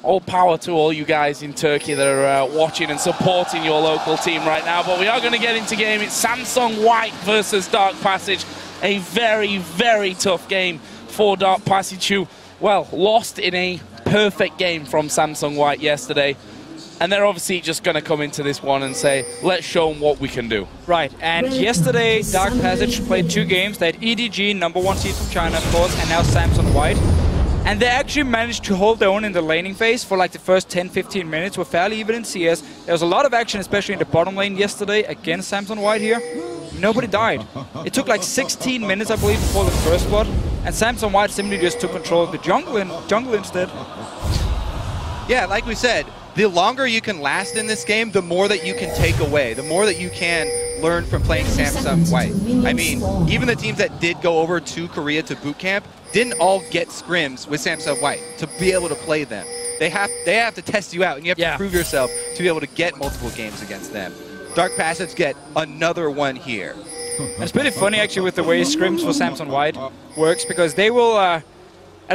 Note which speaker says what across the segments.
Speaker 1: all power to all you guys in Turkey that are watching and supporting your local team right now. But we are going to get into game. It's Samsung White versus Dark Passage. A very, very tough game for Dark Passage, who, well, lost in a perfect game from Samsung White yesterday. And they're obviously just going to come into this one and say, let's show them what we can do.
Speaker 2: Right, and yesterday Dark Passage played 2 games. They had EDG, #1 seed from China, of course, and now Samsung White. And they actually managed to hold their own in the laning phase for like the first 10-15 minutes. Were fairly even in CS. There was a lot of action, especially in the bottom lane yesterday against Samsung White here. Nobody died. It took like 16 minutes, I believe, before the first blood. And Samsung White simply just took control of the jungle instead.
Speaker 3: Yeah, like we said, the longer you can last in this game, the more that you can take away, the more that you can learn from playing Samsung White. I mean, even the teams that did go over to Korea to boot camp didn't all get scrims with Samsung White to be able to play them. They have to test you out, and you have to prove yourself to be able to get multiple games against them. Dark Passage get another one here.
Speaker 2: And it's pretty funny actually with the way scrims for Samsung White works, because they will, at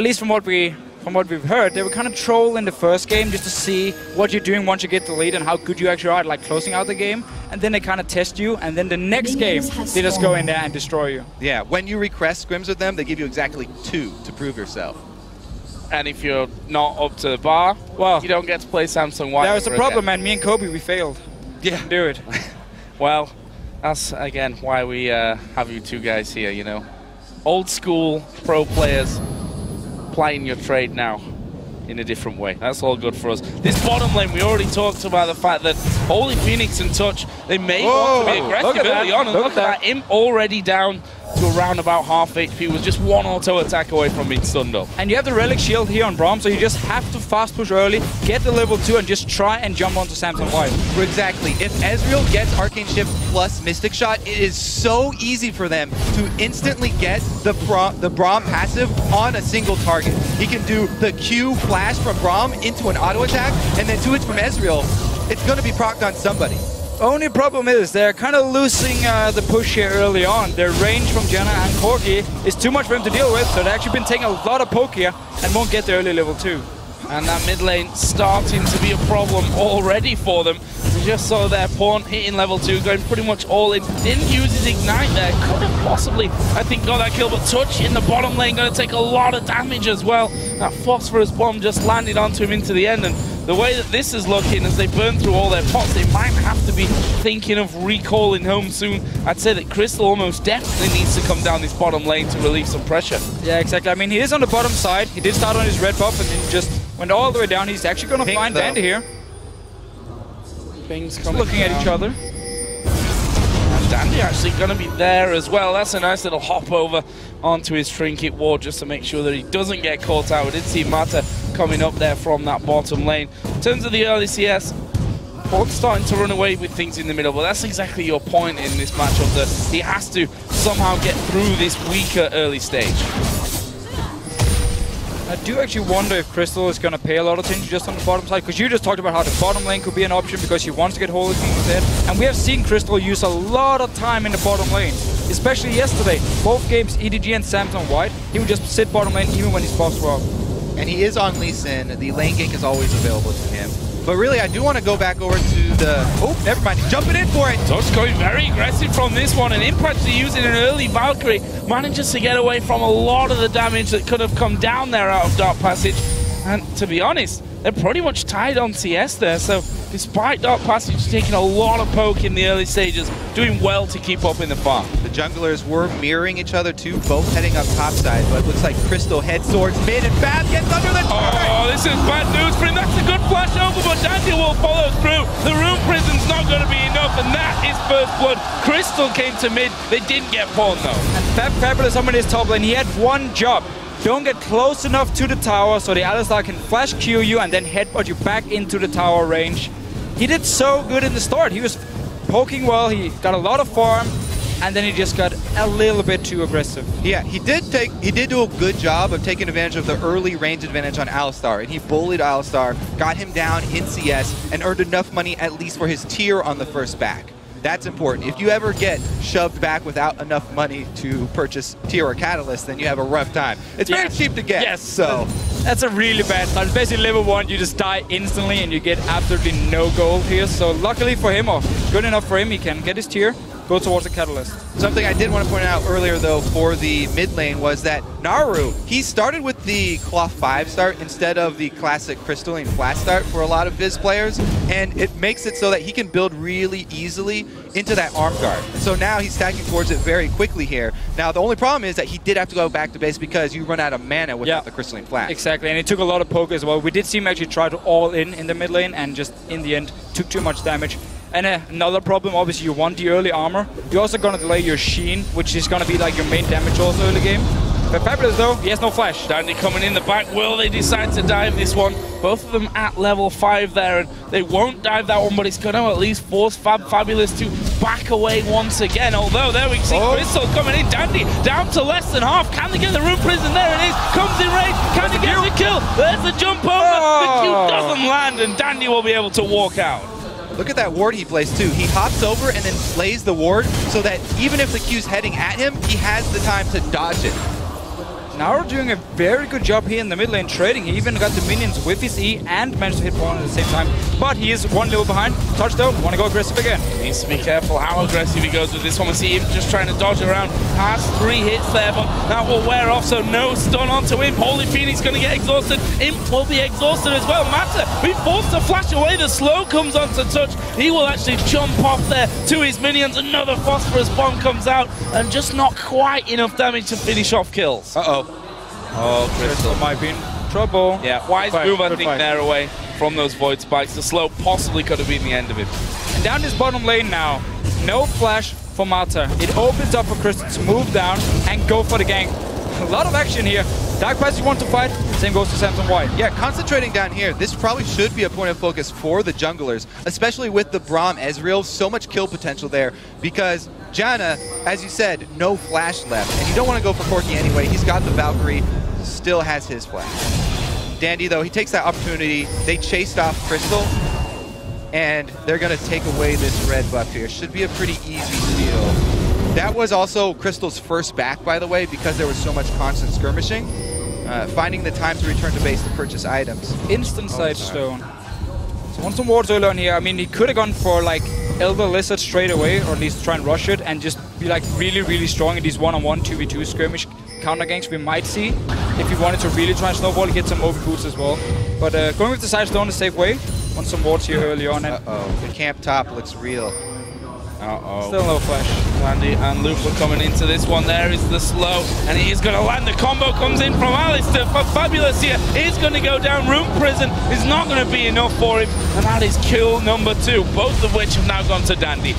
Speaker 2: least from what we've heard, they will kind of troll in the first game just to see what you're doing once you get the lead and how good you actually are at like closing out the game. And then they kind of test you, and then the next game they just go in there and destroy you.
Speaker 3: Yeah, when you request scrims with them, they give you exactly 2 to prove yourself.
Speaker 1: And if you're not up to the bar, well, you don't get to play Samsung White.
Speaker 2: There was a problem, man. Me and Kobe, we failed.
Speaker 3: Yeah,
Speaker 2: do it.
Speaker 1: Well, that's again why we have you two guys here. You know, old school pro players playing your trade now in a different way. That's all good for us. This bottom lane, we already talked about the fact that Holy Phoenix and Touch, they may want to be aggressive early on. And look at that, Imp already down to around about half HP, was just 1 auto attack away from being stunned up.
Speaker 2: And you have the Relic Shield here on Braum, so you just have to fast push early, get the level 2, and just try and jump onto Samsung White.
Speaker 3: Exactly. If Ezreal gets Arcane Shift plus Mystic Shot, it is so easy for them to instantly get the Braum passive on a single target. He can do the Q flash from Braum into an auto attack, and then 2 hits from Ezreal. It's going to be procced on somebody.
Speaker 2: Only problem is they're kind of losing the push here early on. Their range from Janna and Corgi is too much for him to deal with, so they've actually been taking a lot of poke here and won't get the early level 2.
Speaker 1: And that mid lane starting to be a problem already for them. We just saw their pawn hitting level 2, going pretty much all in. Didn't use his ignite there. Could have possibly, I think, got that kill, but Touch in the bottom lane going to take a lot of damage as well. That phosphorus bomb just landed onto him into the end, and the way that this is looking, as they burn through all their pots, they might have to be thinking of recalling home soon. I'd say that Crystal almost definitely needs to come down this bottom lane to relieve some pressure.
Speaker 2: Yeah, exactly. I mean, he is on the bottom side. He did start on his red buff and then just went all the way down. He's actually going to find Dandy here.
Speaker 1: Things
Speaker 2: just looking at each other.
Speaker 1: And Dandy actually going to be there as well. That's a nice little hop over onto his trinket ward just to make sure that he doesn't get caught out. We did see Mata coming up there from that bottom lane. In terms of the early CS, Port's starting to run away with things in the middle, but that's exactly your point in this matchup, that he has to somehow get through this weaker early stage.
Speaker 2: I do actually wonder if Crystal is going to pay a lot of attention just on the bottom side, because you just talked about how the bottom lane could be an option because she wants to get Holy Phoenix dead. And we have seen Crystal use a lot of time in the bottom lane, especially yesterday. Both games, EDG and Samsung White, he would just sit bottom lane even when his buffs were up.
Speaker 3: And he is on Lee Sin. The lane gank is always available to him. But really, I do want to go back over to the... Oh, never mind. He's jumping in for it.
Speaker 1: Touch going very aggressive from this one. And Impact using an early Valkyrie manages to get away from a lot of the damage that could have come down there out of Dark Passage. And to be honest, they're pretty much tied on CS there. So despite Dark Passage taking a lot of poke in the early stages, doing well to keep up in the farm.
Speaker 3: The junglers were mirroring each other too, both heading up topside, but it looks like Crystal heads towards mid, and Fab gets under the turret!
Speaker 1: Oh, this is bad news for him. That's a good flash over, but Dandy will follow through. The Rune Prison's not going to be enough, and that is first blood. Crystal came to mid. They didn't get pawned though.
Speaker 2: And Fabulous on his top lane, he had one job. Don't get close enough to the tower so the Alistar can flash Q you and then headbutt you back into the tower range. He did so good in the start. He was poking well, he got a lot of farm, and then he just got a little bit too aggressive.
Speaker 3: Yeah, he did do a good job of taking advantage of the early range advantage on Alistar, and he bullied Alistar, got him down in CS, and earned enough money at least for his tier on the first back. That's important. If you ever get shoved back without enough money to purchase tier or catalyst, then you have a rough time. It's very cheap to get.
Speaker 2: Yes.
Speaker 3: So
Speaker 2: that's a really bad start. It's basically level 1, you just die instantly and you get absolutely no gold here. So luckily for him, or good enough for him, he can get his tier, go towards the catalyst.
Speaker 3: Something I did want to point out earlier, though, for the mid lane was that Naru, he started with the Cloth 5 start instead of the classic Crystalline flat start for a lot of Viz players, and it makes it so that he can build really easily into that arm guard. So now he's stacking towards it very quickly here. Now, the only problem is that he did have to go back to base because you run out of mana without the Crystalline flat.
Speaker 2: Exactly, and it took a lot of poke as well. We did see him actually try to all in the mid lane and just, in the end, took too much damage. And another problem, obviously, you want the early armor. You're also going to delay your Sheen, which is going to be like your main damage also early game. But Fabulous, though, he has no flash.
Speaker 1: Dandy coming in the back. Will they decide to dive this one? Both of them at level 5 there, and they won't dive that one, but it's going to at least force Fabulous to back away once again. Although, there we see Crystal coming in. Dandy down to less than half. Can they get the Rune Prison? There it is. Comes in range. Can they get the kill? There's the jump over. The Q doesn't land, and Dandy will be able to walk out.
Speaker 3: Look at that ward he plays too. He hops over and then plays the ward so that even if the Q's heading at him, he has the time to dodge it.
Speaker 2: Naru doing a very good job here in the mid lane trading. He even got the minions with his E and managed to hit one at the same time. But he is one level behind. Touchdown, want to go aggressive again.
Speaker 1: Needs to be careful how aggressive he goes with this one. We see him just trying to dodge around. Has 3 hits there, but that will wear off, so no stun onto him. Holy Phoenix going to get exhausted. Imp will be exhausted as well. Mata, we forced to flash away. The slow comes onto touch. He will actually jump off there to his minions. Another phosphorus bomb comes out, and just not quite enough damage to finish off kills. Oh, Crystal
Speaker 2: might be in trouble.
Speaker 1: Yeah, wise move, I think, there away from those Void Spikes. The slow possibly could have been the end of it.
Speaker 2: And down this bottom lane now, no flash for Mata. It opens up for Crystal to move down and go for the gank. A lot of action here. Dark Passage want to fight, same goes to Samson White.
Speaker 3: Yeah, concentrating down here, this probably should be a point of focus for the junglers, especially with the Braum Ezreal, so much kill potential there, because Janna, as you said, no flash left, and you don't want to go for Corki anyway. He's got the Valkyrie, still has his flash. Dandy, though, he takes that opportunity. They chased off Crystal, and they're going to take away this red buff here. Should be a pretty easy steal. That was also Crystal's first back, by the way, because there was so much constant skirmishing. Finding the time to return to base to purchase items.
Speaker 2: Instant side stone. So want some wards early on here. I mean, he could have gone for like Elder Lizard straight away, or at least try and rush it and just be like really, really strong in these 1-on-1 2v2 skirmish counter ganks we might see. If he wanted to really try and snowball, get some over boots as well. But going with the side stone is a safe way. Want some wards here early on.
Speaker 3: The camp top looks real.
Speaker 2: Still no flash.
Speaker 1: Dandy and Luke were coming into this one. There is the slow, and he is going to land. The combo comes in from Alistair. Fabulous here is going to go down. Rune Prison is not going to be enough for him, and that is kill number 2, both of which have now gone to Dandy.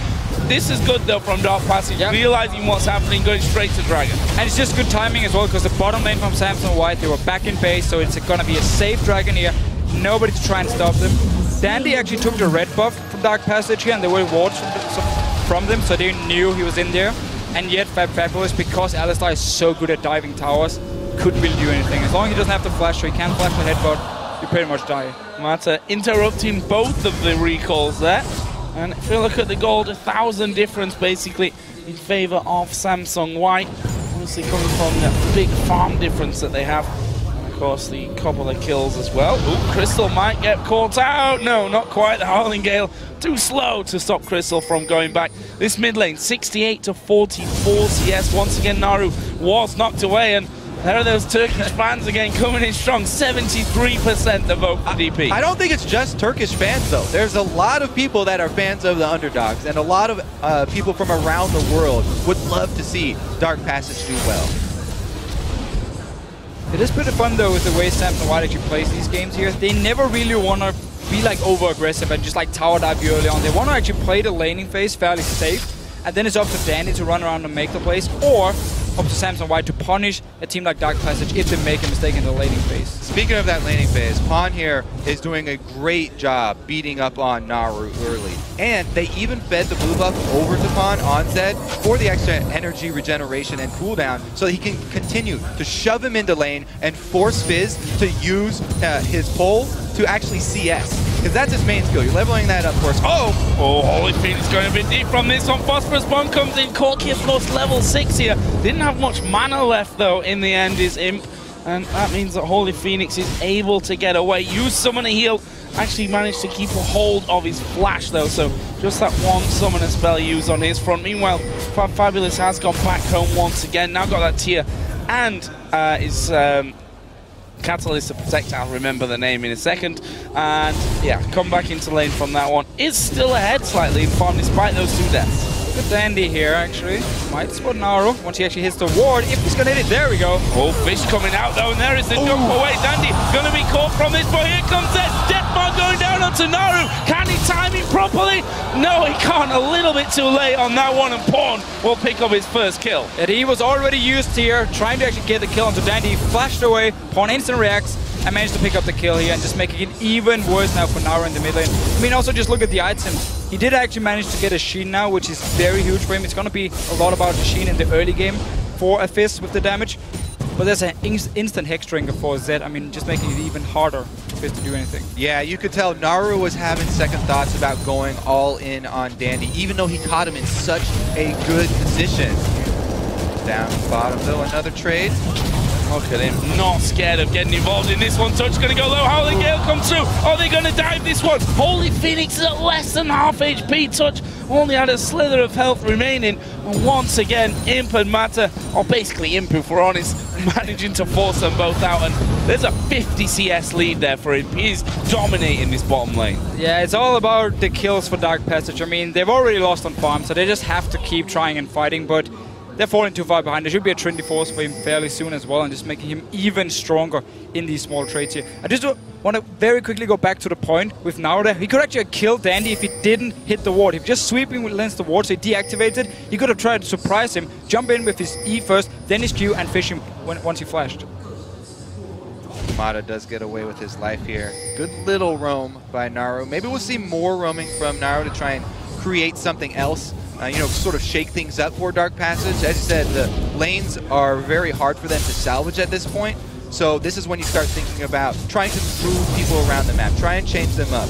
Speaker 1: This is good though from Dark Passage, realizing what's happening, going straight to Dragon.
Speaker 2: And it's just good timing as well, because the bottom lane from Samson White, they were back in base, so it's going to be a safe Dragon here. Nobody to try and stop them. Dandy actually took the red buff from Dark Passage here, and there were wards from them, so they knew he was in there. And yet Fabulous, because Alistar is so good at diving towers, couldn't really do anything. As long as he doesn't have the flash, so he can't flash the headbutt, you pretty much die.
Speaker 1: Mata interrupting both of the recalls there. And if you look at the gold, 1,000 difference basically in favor of Samsung White. Obviously coming from the big farm difference that they have. And of course the couple of kills as well. Ooh, Crystal might get caught out. No, not quite. The Howling Gale too slow to stop Crystal from going back. This mid lane, 68 to 44 CS. Once again, Naru was knocked away, and there are those Turkish fans again coming in strong. 73% the vote for DP.
Speaker 3: I don't think it's just Turkish fans, though. There's a lot of people that are fans of the underdogs, and a lot of people from around the world would love to see Dark Passage do well.
Speaker 2: It is pretty fun, though, with the way Samson White actually plays these games here. They never really want to be like over-aggressive and just like tower dive you early on. They want to actually play the laning phase fairly safe, and then it's up to Dandy to run around and make the plays, or up to Samson White to punish a team like Dark Passage if they make a mistake in the laning phase.
Speaker 3: Speaking of that laning phase, Pawn here is doing a great job beating up on Naru early. And they even fed the blue buff over to Pawn on Zed for the extra energy regeneration and cooldown, so that he can continue to shove him into lane and force Fizz to use his pull to actually CS. because that's his main skill. You're leveling that up first. Oh,
Speaker 1: Holy Phoenix going a bit deep from this one. Phosphorus Bomb comes in. Corki, of course, level 6 here. Didn't have much mana left, though, in the end, is Imp. And that means that Holy Phoenix is able to get away. Use Summon a Heal. Actually managed to keep a hold of his flash, though. So just that one Summoner spell used on his front. Meanwhile, Fabulous has gone back home once again. Now got that tier. And is... Catalyst to protect, I'll remember the name in a second. And yeah, come back into lane from that one. Is still ahead slightly in farm despite those 2 deaths.
Speaker 2: Good Dandy here, actually. Might spot Naru once he actually hits the ward. If he's gonna hit it, there we go.
Speaker 1: Oh, Fish coming out though, and there is the jump away. Dandy gonna be caught from this, but here comes Deathmark going down onto Naru. Can he time it properly? No, he can't. A little bit too late on that one, and Pawn will pick up his first kill.
Speaker 2: And he was already used here, trying to actually get the kill onto Dandy. He flashed away, Pawn instant reacts, and managed to pick up the kill here, and just making it even worse now for Naru in the mid lane. I mean, also just look at the items. He did actually manage to get a Sheen now, which is very huge for him. It's going to be a lot about the Sheen in the early game for a Fizz with the damage. But there's an instant Hex Drinker for Zed. I mean, just making it even harder for Fizz to do anything.
Speaker 3: Yeah, you could tell Naru was having second thoughts about going all in on Dandy, even though he caught him in such a good position. Down bottom, though, another trade.
Speaker 1: Look at him, not scared of getting involved in this one. Touch gonna go low. Howling Gale comes through. Are they gonna dive this one? Holy Phoenix is at less than half HP. Touch only had a slither of health remaining. And once again, Imp and Mata, or basically Imp, if we're honest, managing to force them both out. And there's a 50 CS lead there for him. He is dominating this bottom lane.
Speaker 2: Yeah, it's all about the kills for Dark Passage. I mean, they've already lost on farm, so they just have to keep trying and fighting. But they're falling too far behind. There should be a Trinity Force for him fairly soon as well, and just making him even stronger in these small trades here. I just want to very quickly go back to the point with Naru. He could actually kill Dandy if he didn't hit the ward. If he just sweeping against the ward, so he deactivated, he could have tried to surprise him, jump in with his E first, then his Q, and fish him once he flashed.
Speaker 3: Mata does get away with his life here. Good little roam by Naru. Maybe we'll see more roaming from Naru to try and create something else. You know, sort of shake things up for Dark Passage. As you said, the lanes are very hard for them to salvage at this point. So this is when you start thinking about trying to move people around the map. Try and change them up.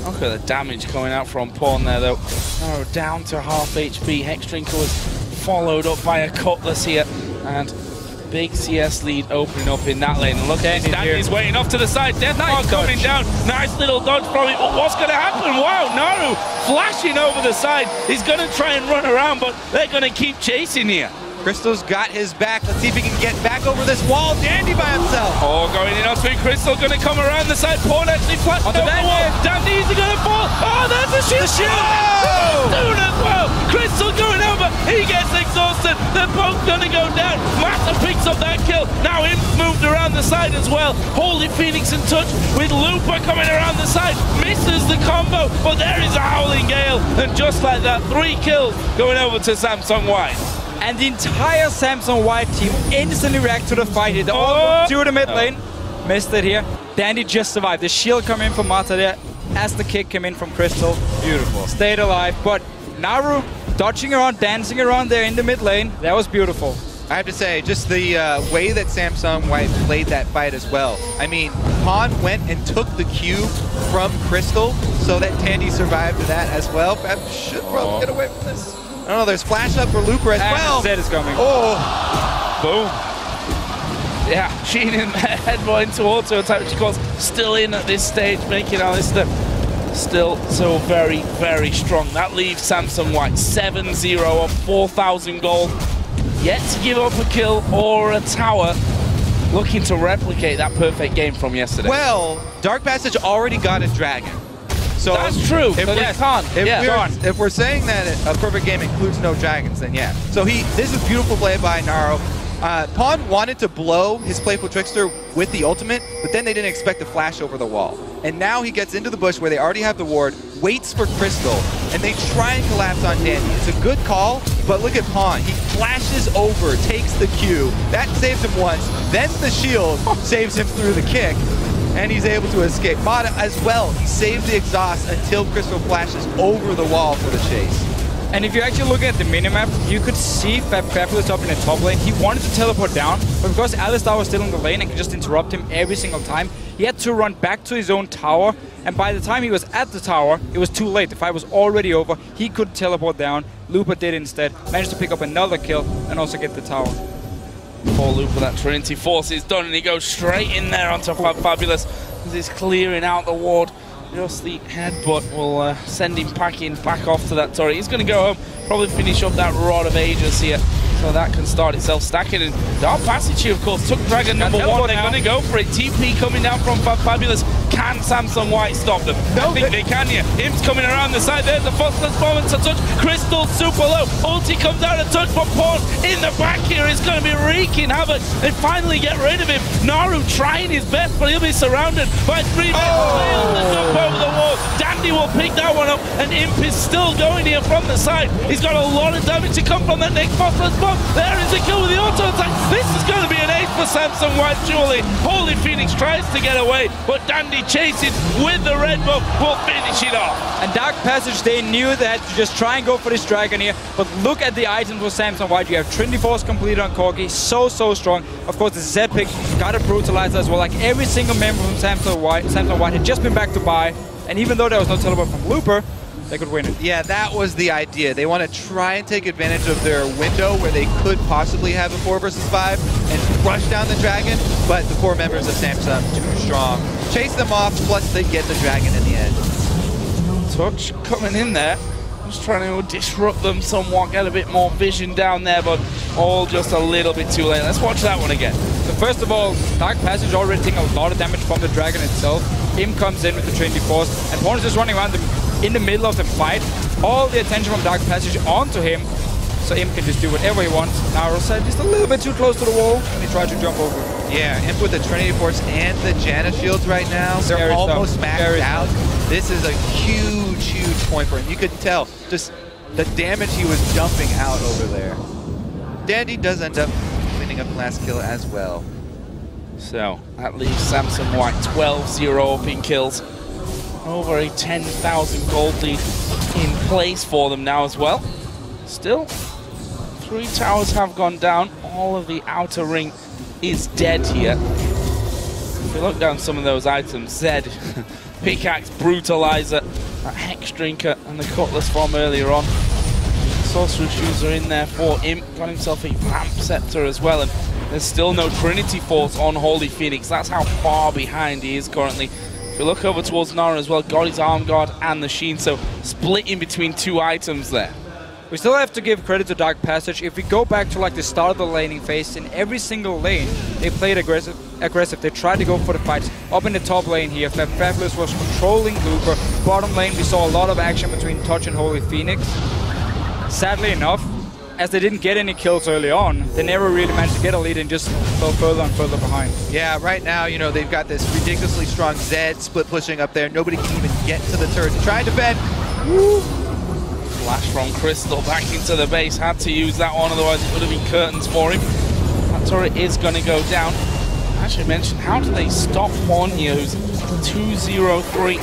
Speaker 1: Look at the damage coming out from Pawn there, though. Oh, down to half HP. Hexdrinker was followed up by a Cutlass here. And big CS lead opening up in that lane. And look at Dandy's waiting off to the side. Deathmark coming down. Nice little dodge from it. But what's going to happen? Wow, Naru flashing over the side. He's going to try and run around, but they're going to keep chasing here.
Speaker 3: Crystal's got his back. Let's see if he can get back over this wall. Dandy by himself.
Speaker 1: Oh, going in on Sweet Crystal. Going to come around the side. Pawn actually flashed over the wall. Dandy, is he going to fall? Oh, that's a shield. Soon as well. Crystal going over. He gets exhausted. They're both going to go down. Mata picks up that kill. Now Imp moved around the side as well. Holy Phoenix in touch with Looper coming around the side. Misses the combo, but there is a Howling Gale. And just like that, 3 kills going over to Samsung White.
Speaker 2: And the entire Samsung White team instantly react to the fight here. They all go to the mid lane. Missed it here. Dandy just survived. The shield come in from Mata there as the kick came in from Crystal.
Speaker 3: Beautiful.
Speaker 2: Stayed alive. But Naru dodging around, dancing around there in the mid lane. That was beautiful.
Speaker 3: I have to say, just the way that Samsung White played that fight as well. I mean, Pawn went and took the Q from Crystal so that Dandy survived that as well. Fab should probably get away from this. I don't know, there's flash up for Looper as well.
Speaker 2: Zed is coming.
Speaker 3: Oh!
Speaker 1: Boom. Yeah, Sheen in headbutt into auto attack, which of course still in at this stage, making Alistair still so very, very strong. That leaves Samsung White 7-0 on 4,000 gold. Yet to give up a kill or a tower. Looking to replicate that perfect game from yesterday.
Speaker 3: Well, Dark Passage already got a dragon. So
Speaker 1: that's true.
Speaker 3: If we're saying that a perfect game includes no dragons, then yeah. So this is beautiful play by Naru. Pawn wanted to blow his Playful Trickster with the ultimate, but then they didn't expect to flash over the wall. And now he gets into the bush where they already have the ward, waits for Crystal, and they try and collapse on Dandy. It's a good call, but look at Pawn. He flashes over, takes the Q. That saves him once. Then the shield saves him through the kick, and he's able to escape. Mata as well. He saved the exhaust until Crystal flashes over the wall for the chase.
Speaker 2: And if you're actually looking at the minimap, you could see Fabulous up in the top lane. He wanted to teleport down, but because Alistar was still in the lane and could just interrupt him every single time, He had to run back to his own tower, and by the time he was at the tower, it was too late. The fight was already over. He couldn't teleport down. Looper did instead. Managed to pick up another kill and also get the tower.
Speaker 1: Poor Looper, that Trinity Force is done, and he goes straight in there onto Fabulous as he's clearing out the ward. Just the headbutt will send him packing back off to that turret. He's going to go home, probably finish up that Rod of Ages here. So that can start itself stacking. And Dark Passage here, of course, took Dragon number 1. They're going to go for it. TP coming down from Fabulous. Can Samsung White stop them? No, I think they can here. Imps coming around the side. There's the Frostless moment to touch. Crystal super low. Ulti comes out and touch, but Pawn in the back here is going to be wreaking havoc. They finally get rid of him. Naru trying his best, but he'll be surrounded by 3 men. Failed to jump over the wall. Dandy will pick that one up, and Imp is still going here from the side. He's got a lot of damage to come from that next Frostless bomb. There is a kill with the auto attack. This is going to be an ace for Samsung White, surely. Holy Phoenix tries to get away, but Dandy chasing with the red buff will finish it off.
Speaker 2: And Dark Passage, they knew that to just try and go for this Dragon here, but look at the items for Samsung White. You have Trinity Force completed on Corgi, so strong. Of course, the Z pick got a Brutalizer as well. Like every single member from Samsung White had just been back to buy, and even though there was no teleport from Looper, they could win it.
Speaker 3: Yeah, that was the idea. They want to try and take advantage of their window where they could possibly have a 4 versus 5 and rush down the Dragon, but the 4 members of Samsung too strong. Chase them off, plus they get the Dragon in the end.
Speaker 1: Touch coming in there. Just trying to disrupt them somewhat, get a bit more vision down there, but all just a little bit too late. Let's watch that one again.
Speaker 2: So first of all, Dark Passage already taking a lot of damage from the Dragon itself. Im comes in with the Trinity Force, and Pawn is just running around in the middle of the fight. All the attention from Dark Passage onto him, so Imp can just do whatever he wants. Naru said just a little bit too close to the wall, and he tried to jump over.
Speaker 3: Yeah, Imp with the Trinity Force and the Janus shields right now. They're almost maxed out. This is a huge point for him. You could tell just the damage he was dumping out over there. Dandy does end up cleaning up the last kill as well.
Speaker 1: So that leaves Samsung White 12-0 opening kills. Over a 10,000 gold lead in place for them now as well. Still, 3 towers have gone down. All of the outer ring is dead here. If you look down some of those items, Zed, Pickaxe, Brutalizer, that Hex Drinker, and the Cutlass from earlier on. Sorcerer Shoes are in there for Imp. Got himself a Vamp Scepter as well, and there's still no Trinity Force on Holy Phoenix. That's how far behind he is currently. If you look over towards Nara as well, got his Arm Guard and the Sheen, so split in between 2 items there.
Speaker 2: We still have to give credit to Dark Passage. If we go back to like the start of the laning phase, in every single lane, they played aggressive. They tried to go for the fights. Up in the top lane here, Fabulous was controlling Looper. Bottom lane, we saw a lot of action between Touch and Holy Phoenix. Sadly enough, as they didn't get any kills early on, they never really managed to get a lead and just fell further and further behind.
Speaker 3: Yeah, right now, you know, they've got this ridiculously strong Zed split pushing up there. Nobody can even get to the turret to try and defend. Woo!
Speaker 1: Flash from Crystal back into the base. Had to use that one, otherwise it would have been curtains for him. That turret is going to go down. I actually mentioned, how do they stop Pawn here, who's 2-0-3,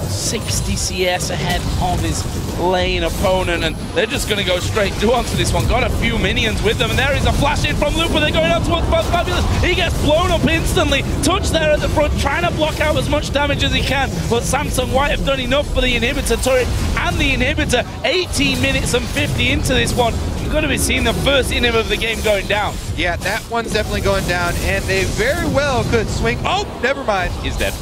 Speaker 1: 60 CS ahead of his lane opponent, and they're just going to go straight through onto this one. Got a few minions with them, and there is a flash in from Looper. They're going out towards Fabulous. He gets blown up instantly. Touch there at the front, trying to block out as much damage as he can, but Samsung White have done enough for the inhibitor turret and the inhibitor. 18 minutes and 50 into this one. You're going to be seeing the first inhib of the game going down.
Speaker 3: Yeah, that one's definitely going down, and they very well could swing. Oh, never mind. He's dead.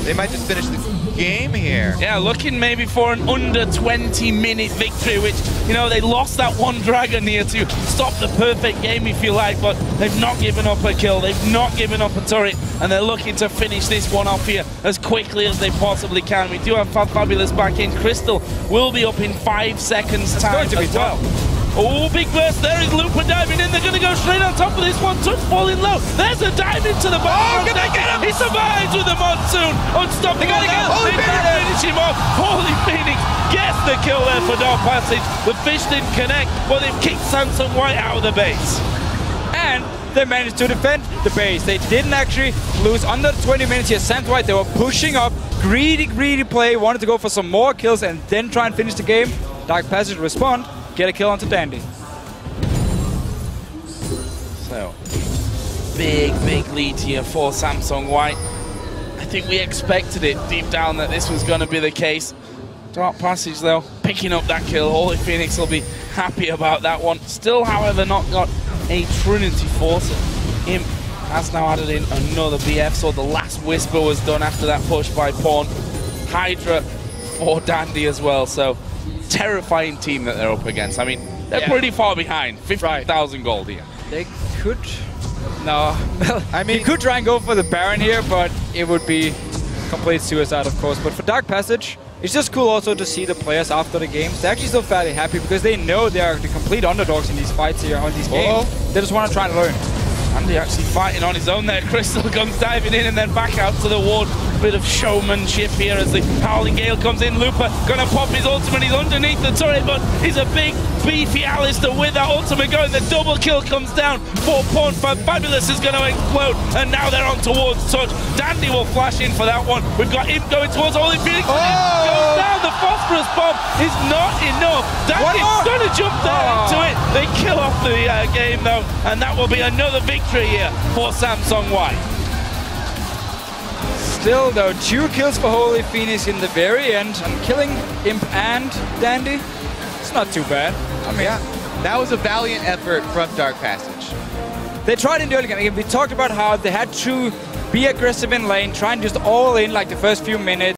Speaker 3: They might just finish the game here.
Speaker 1: Yeah, looking maybe for an under 20-minute victory, which, you know, they lost that one Dragon here to stop the perfect game, if you like, but they've not given up a kill, they've not given up a turret, and they're looking to finish this one off here as quickly as they possibly can. We do have Fabulous back in. Crystal will be up in 5 seconds time as well. Oh, big burst. There is Looper diving in. They're going to go straight on top of this one. Touch falling low. There's a dive into the bottom.
Speaker 3: Oh, can they get him?
Speaker 1: He survives with the Monsoon. Unstoppable. They finish him off. Holy Phoenix gets the kill there for Dark Passage. The fish didn't connect, but they've kicked Samsung White out of the base.
Speaker 2: And they managed to defend the base. They didn't actually lose under 20 minutes here. Samsung White, they were pushing up. Greedy play. Wanted to go for some more kills and then try and finish the game. Dark Passage respond. Get a kill onto Dandy.
Speaker 1: So, big lead here for Samsung White. I think we expected it deep down that this was going to be the case. Dark Passage, though, picking up that kill. Holy Phoenix will be happy about that one. Still, however, not got a Trinity Force. Imp has now added in another BF, so the last Whisper was done after that push by Pawn. Hydra for Dandy as well, so terrifying team that they're up against. I mean, they're pretty far behind. 50,000 gold here.
Speaker 2: They could... No.
Speaker 3: I mean,
Speaker 2: he could try and go for the Baron here, but it would be complete suicide, of course. But for Dark Passage, it's just cool also to see the players after the games. They're actually still fairly happy because they know they are the complete underdogs in these fights here, on these games. They just want to try and learn.
Speaker 1: Andy actually fighting on his own there. Crystal comes diving in and then back out to the ward. Bit of showmanship here as the Howling Gale comes in. Looper gonna pop his ultimate. He's underneath the turret, but he's a big, beefy Alistair with that ultimate going. The double kill comes down for Pawn. Fabulous is gonna explode, and now they're on towards Touch. Dandy will flash in for that one. We've got him going towards Holy Phoenix. Goes down. The phosphorus bomb is not enough. Dandy's gonna jump there into it. They kill off the game though, and that will be another victory here for Samsung White.
Speaker 2: Still, though, 2 kills for Holy Phoenix in the very end. And killing Imp and Dandy, it's not too bad.
Speaker 3: I mean, yeah, that was a valiant effort from Dark Passage.
Speaker 2: They tried in the early game. We talked about how they had to be aggressive in lane, try and just all in like the first few minutes.